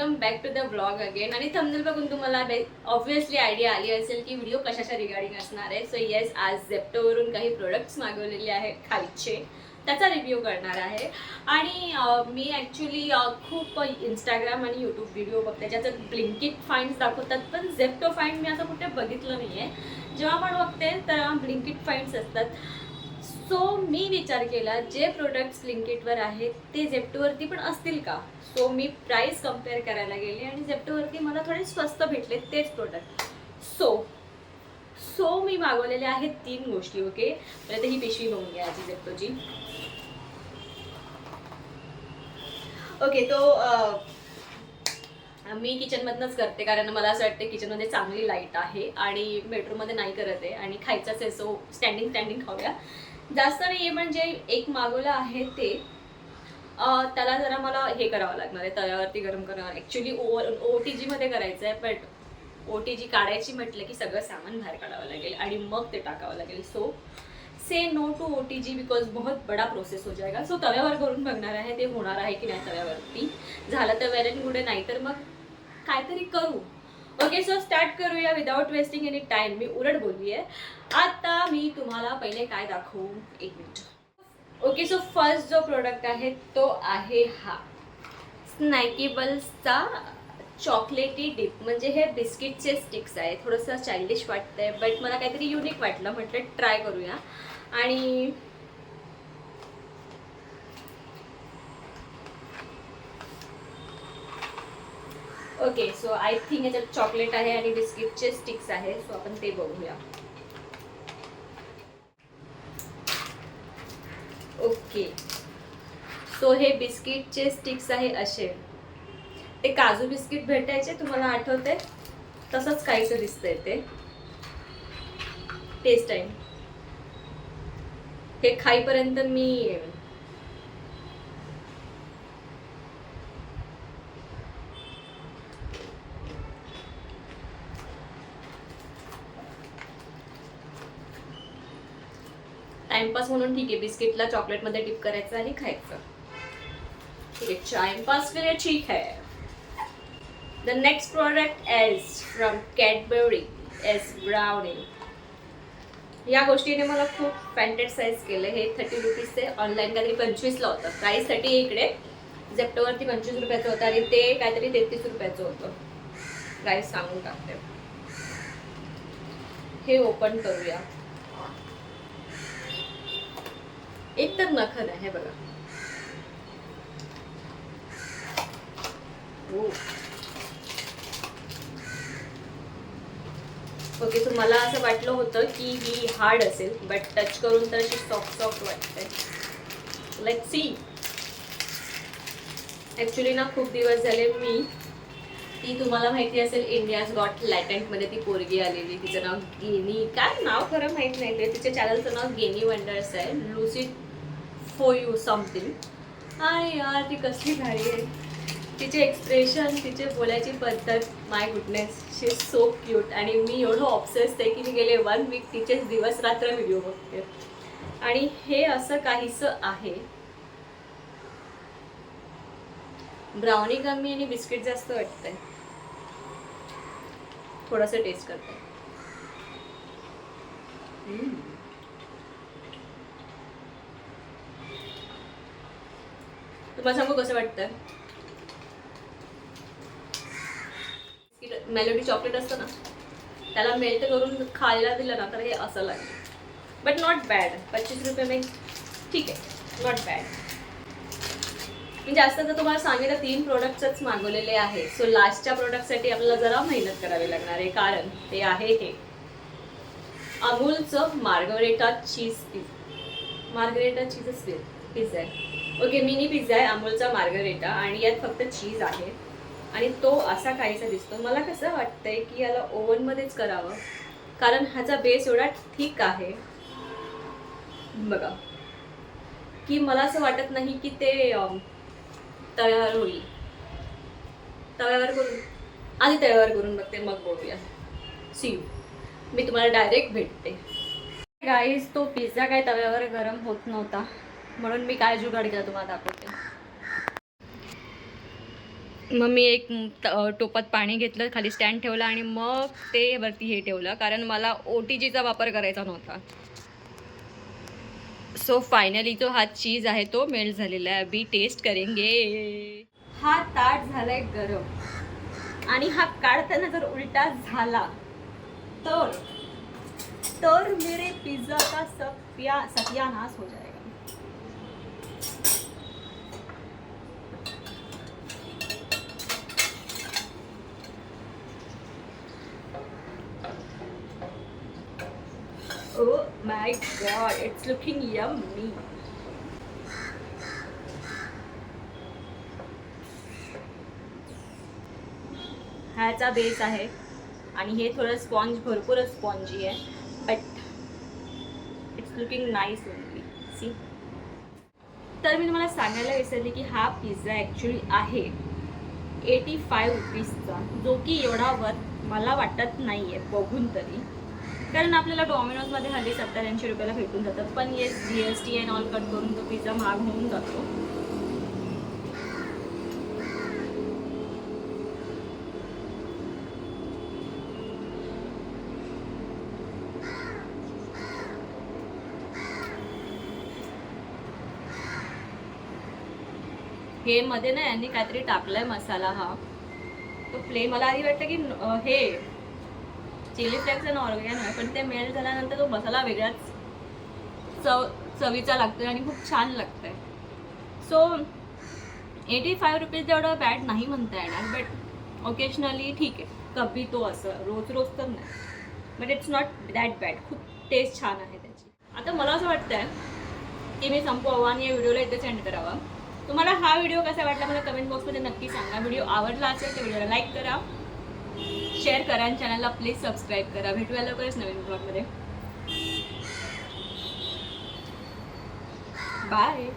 Welcome back to the blog again. आणि thumbnail बघून तुम्हाला ऑब्व्हियसली आयडिया आली असेल की व्हिडिओ कशाच्या रिगार्डिंग असणार आहे. सो येस, आज झेप्टोवरून काही प्रोडक्ट्स मागवलेले आहेत खायचे, त्याचा रिव्ह्यू करणार आहे. आणि मी ॲक्च्युली खूप इंस्टाग्राम आणि यूट्यूब व्हिडिओ बघते ज्याच्यात ब्लिंकिट फाइंड्स दाखवतात, पण झेप्टो फाइंड मी असं कुठे बघितलं नाही आहे. जेव्हा पण बघते तर ब्लिंकिट फाइंड्स असतात. सो मी विचार केला जे प्रोडक्ट्स ब्लिंकिटवर आहेत ते झेप्टोवरती पण असतील का. सो मी प्राइस कम्पेअर करायला गेले आणि झेप्टोवरती मला थोडे स्वस्त भेटले तेच प्रोडक्ट. सो सो मी मागवलेले आहेत 3 गोष्टी. ओके, तर ही पिशवी बघून घ्या आधी झेप्टोची. ओके, तो मी किचनमधनंच करते कारण मला असं वाटतं किचनमध्ये चांगली लाईट आहे आणि बेडरूममध्ये नाही करत आहे आणि खायचाच आहे. सो स्टँडिंग खाऊया. जास्त नाही आहे, म्हणजे एक मागवलं आहे ते त्याला जरा मला हे करावं लागणार आहे, तव्यावरती गरम करावं. ॲक्च्युली OTG मध्ये करायचं आहे, बट OTG काढायची म्हटलं की सगळं सामान बाहेर काढावं लागेल आणि मग ते टाकावं लागेल. So say no to OTG because बहुत बडा प्रोसेस हो जाएगा. सो तव्यावर करून बघणार आहे ते होणार आहे की नाही तव्यावरती. झालं तर वेल अँड गुड आहे, नाही तर मग काहीतरी करू. ओके, सो स्टार्ट करूया विदाउट वेस्टिंग एनी टाइम. मी उलट बोलली आहे. आता मी तुम्हाला पहिले काय दाखवू, एक मिनिट. ओके, सो फर्स्ट जो प्रोडक्ट आहे तो आहे हा स्नॅकेबल्सचा चॉकलेटी डिप. म्हणजे हे बिस्किटचे स्टिक्स आहे. थोडंसं चाइल्डिश वाटतंय, बट मला काहीतरी युनिक वाटलं, म्हटलं ट्राय करूया. आणि ओके, सो आय थिंक याच्यात चॉकलेट आहे आणि बिस्किटचे स्टिक्स आहे. सो आपण ते बघूया. ओके, सो हे बिस्किटचे स्टिक्स आहे असे. ते काजू बिस्किट भेटायचे, तुम्हाला आठवते तसंच काहीच दिसतंय ते. टेस्ट टाइम हे खाईपर्यंत मी टाइमपास म्हणून ठीक आहे, बिस्किटला चॉकलेटमध्ये डिप करायचं आणि खायचं. ठीक आहे, टाइमपास के लिए ठीक है. The next product is from Cadbury S brownie. या गोष्टीने मला खूप फॅन्टेसाइज केलं. हे 30 रुपीजचे, ऑनलाईन काहीतरी 25ला होतं. प्राईस 30 इकडे, झेप्टोवरती 25 रुपयाचं होतं आणि ते काहीतरी 33 रुपयाचं होतं. प्राईस सांगून टाकते. हे ओपन करूया. एक तर नखर आहे बघा. ओके, सो मला असं वाटलं होतं की ही हार्ड असेल, बट टच करून तर अशी सॉफ्ट वाटते. Let's see. ॲक्च्युली ना खूप दिवस झाले ती तुम्हाला माहिती असेल इंडियाज गॉट लॅटंटमध्ये ती पोरगी आलेली, तिचं नाव गेनी, काय नाव खरं माहीत नाही ते. तिच्या चॅनलचं नाव गेनी वंडर्स आहे, लुसिड फॉर यू समथिंग. आणि यार ती कसली भारी आहे. तिचे एक्सप्रेशन, तिचे बोलायची पद्धत, my goodness, she is so cute. आणि मी एवढं ऑब्सेस्ड आहे की मी गेले 1 वीक तिचेच दिवस रात्र व्हिडिओ बघते. आणि हे असं काहीसं आहे. ब्राउनी कमी आणि बिस्किट जास्त वाटतंय. थोडंसं टेस्ट करते. तुम्हाला सांगू कसं वाटतं. मेलोडी चॉकलेट असतं ना, त्याला मेल्ट करून खायला दिलं ना तर हे असं लागेल. But not bad. 25 रुपये में ठीक आहे, नॉट बॅड. मी जास्त तर तुम्हाला सांगितलं 3 प्रोडक्ट्सच मागवलेले आहे. सो लास्टच्या प्रोडक्टसाठी आपल्याला जरा मेहनत करावी लागणार आहे, कारण ते आहे हे अमूलचं मार्गरेटा चीज पिझ्झा आहे. ओके, मिनी पिझ्झा आहे अमूलचा मार्गरेटा आणि यात फक्त चीज आहे आणि तो असा काहीसा दिसतो. मला कसं वाटतंय की याला ओव्हनमध्येच करावं, कारण ह्याचा बेस एवढा ठीक आहे बघा की मला असं वाटत नाही की ते तव्यावर होईल. आधी तव्यावर करून बघते, मग बोलूया. C you. मी तुम्हाला डायरेक्ट भेटते. गाईज, तो पिझ्झा काय तव्यावर गरम होत नव्हता, म्हणून मी काय जुगाड केला तुम्हाला दाखवते. मग मी एक टोपात पाणी घेतलं, खाली स्टँड ठेवला आणि मग ते वरती हे ठेवलं, कारण मला OTGचा वापर करायचा नव्हता. सो फायनली जो हा चीज आहे तो मेल्ट झालेला आहे. अभी टेस्ट करेंगे. हा ताट झालाय गरम आणि हा काढताना जर उलटा झाला तर तर मेरे पिज्जा का सत्यानाश हो जाएगा. Oh my god, it's looking yummy. ह्याचा बेस आहे आणि हे थोडं स्पॉन्ज भरपूरच स्पॉन्जी आहे, but it's looking nice only. See. तर मी तुम्हाला सांगायला विसरले की हा पिझ्झा ॲक्च्युली आहे 85 रुपीजचा, जो की एवढा वर्थ मला वाटत नाही आहे बघून तरी, कारण आपल्याला डॉमिनोजमध्ये हल्ली 70-80 रुपयाला भेटून जातात, पण yes GST and all cut करून तो पिझ्झा महाग होऊन जातो. हे मध्ये ना यांनी काहीतरी टाकलंय मसाला, हा तो मला आधी वाटतं की हे चिली फ्लेक्स आणि ऑर्गॅनो आहे, पण ते मेल्ट झाल्यानंतर तो मसाला वेगळाच चवीचा लागतोय आणि खूप छान लागतंय. सो 85 रुपीज एवढं बॅड नाही म्हणता येणार, बट ओकेजनली ठीक आहे, कभी तो असं रोज रोज तर नाही, but it's not that bad. खूप टेस्ट छान आहे त्याची. आता मला असं वाटतंय की मी संपवावा आणि या व्हिडिओला इथे सेंड करावा. तुम्हाला हा व्हिडिओ कसा वाटला मला कमेंट बॉक्समध्ये नक्की सांगा. व्हिडिओ आवडला असेल तर व्हिडिओला लाईक करा, शेअर करा आणि चॅनलला प्लीज सबस्क्राईब करा. भेटूया लवकरच नवीन ब्लॉगमध्ये. बाय.